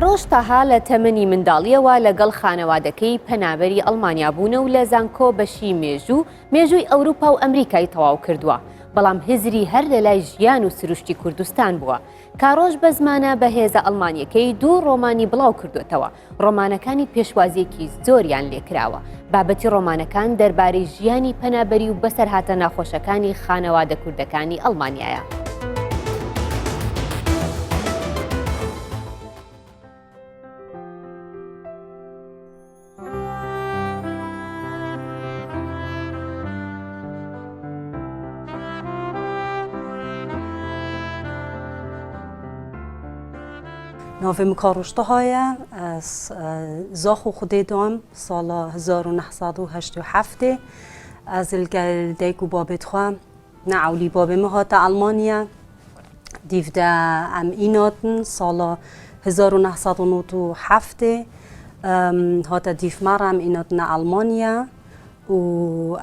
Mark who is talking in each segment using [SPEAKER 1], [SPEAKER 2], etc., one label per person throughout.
[SPEAKER 1] ڕۆژ تاها لە تەمەنی منداڵیەوە لەگەڵ خانەوادەکەی پەنابەری ئەڵمانیا بوونە و لە زانکۆ بەشی مێژووی ئەوروپا و ئەمریکای تەواو کردووە. بەڵام هزری هەر لە لای ژیان و سروشتی کوردستان بووە. کاڕۆژ بە زمانە بەهێزە ئەڵمانیەکەی دوو ڕۆمانی بڵاو کردوێتەوە. ڕۆمانەکانی پێشوازیەکی زۆریان لێکراوە. بابەتی ڕۆمانەکان دەربارەی ژیانی پەنابەری و بەسەرهاتە ناخۆشەکانی خانەوادە کوردەکانی ئەڵمانیایە.
[SPEAKER 2] ناوم کاروشته‌های از زاخو خودی دام سال 1987 از الگل دیگو بابت خوام نعولی بابه مهات آلمانیا دیوده ام ایناتن سال 1997 هات دیف مرم ایناتن آلمانیا و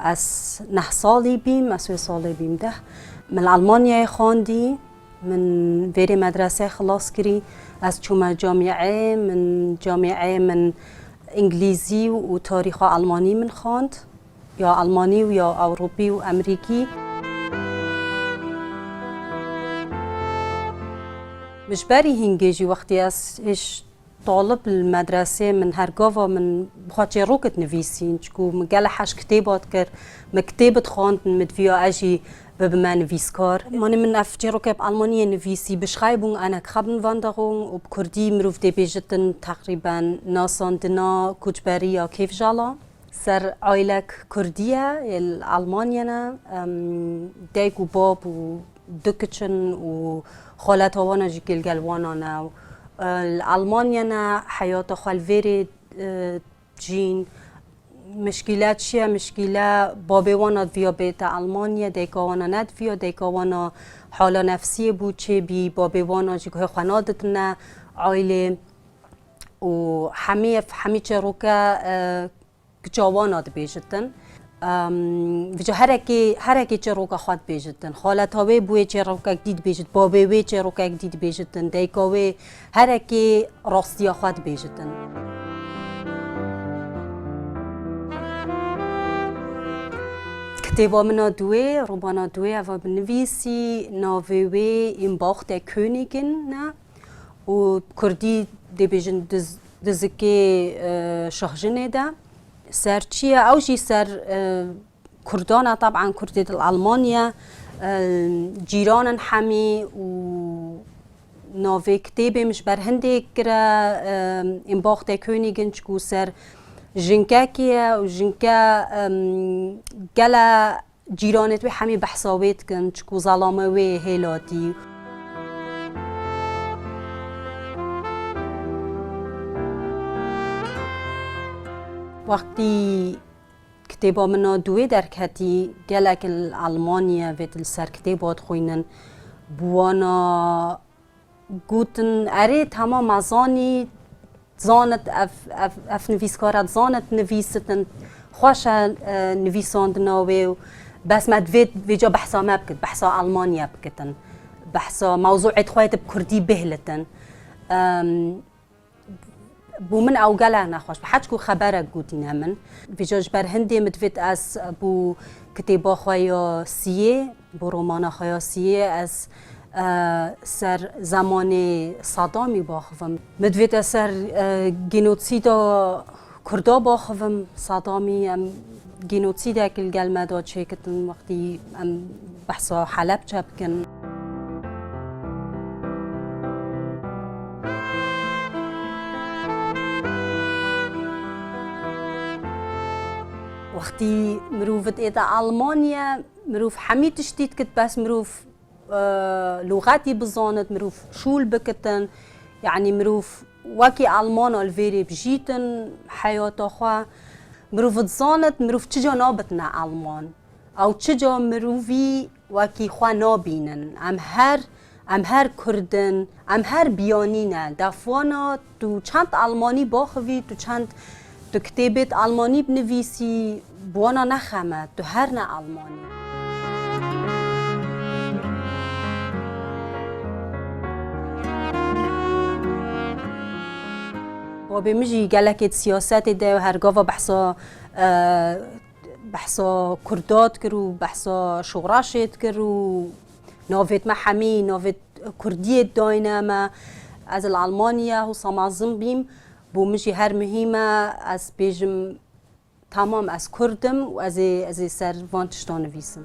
[SPEAKER 2] از 9 سالی بیم از 2 سالی بیم ده من آلمانیا خواندی من وری مدرسه خلاص کری از چوم جامعه من انگلیزی و تاریخ آلمانی من خواند یا آلمانی و یا اروپی و امریکی مش بری هنگیجی وقتی از طالب المدرسه من هرگاه من بخاطر روکت نویسین چکو مگل حش کتابات کر مکتبت خواند مدفیا اجی بما نویسکار من افجرو که آلمانی نویسی beschreibung einer Krabbenwanderung ob کردی مروف دی بیجتن تقریبا ناساندنا کوچبری یا کیفجالا سر عائلک کردیه الالمانیانا دیگو باب و دکچن و خالت وانا جیکل گلوانا الالمانیانا حیات خالویری جین مشکلات چیه مشکلات بابی وانا ویا بیت آلمانیا دیگه وانا ند ویا دیگه وانا حالا نفسی بود چه بی بابی وانا جیگه خانادتنا عائله و همه چه رو که جوانات بیشتن وجه هر کی چه رو که خود بیشتن خالت هاوی بوی چه رو که جدید بیشت بابی وی چه رو که جدید بیشتن دیگه وی هر کی راستی خود بیشتن کتابا منا دوی رومانا دوی و بنویسی ناوی این باخت der Königin نه و کردی دی بیشن دزکی شهرجنه ده سر چیه اوجی سر کردانا طبعا کردی الألمانیا جیران حمی و ناوی کتابی مش بر هندی کرا این باخت der Königin چکو سر جنكاكيا وجنكا جلا جيرانت وحمي بحسابات كن شكو ظلاموي هيلاتي وقتی كتابا منا دوي دركاتي جلك الألمانيا ويت السر كتابات خوينن بوانا قوتن اري تمام ازاني زانت اف نویسکارات زانت نویستن خوش نویساندنا و بس مدوید ویجا بحثا ما بکت بحثا آلمانیا بکتن بحثا موضوعات خواهد بکردی بهلتن بو من او گله نخوش بحاج کو خبره گودین من ویجاج بر هندی مدوید از بو کتابا خواهی سیه بو رومانا خواهی سیه از سر زمان صدامی باخوام مدوید سر گنوسیدا کردا باخوام صدامی گنوسیدا کل گلمدا چکتن وقتی بحثا حلب چه بکن وقتی مروفت ایدا آلمانیا مروف حمی تشتید کت بس مروف لغاتي بزانت مروف شول بكتن يعني مروف واكي ألمان الفيري بجيتن حياة أخوة مروف تزانت مروف تجا نابتنا ألمان أو تجا مروفي واكي خوا نابينن ام هر كردن ام هر بيانينا دفوانا تو چند ألماني باخوي تو چند تو كتابت ألماني بنويسي بوانا نخمه تو هرنا ألماني و بمجي قالك سياسات ده هرقافة بحثا كردات كرو بحثا شوراشت كرو نوفيت محامي نوفيت كردية داينة ما از الألمانيا و سامازم بيم بومجي هر مهمة از بيجم تمام از كردم و از سر وانتشتان ويسم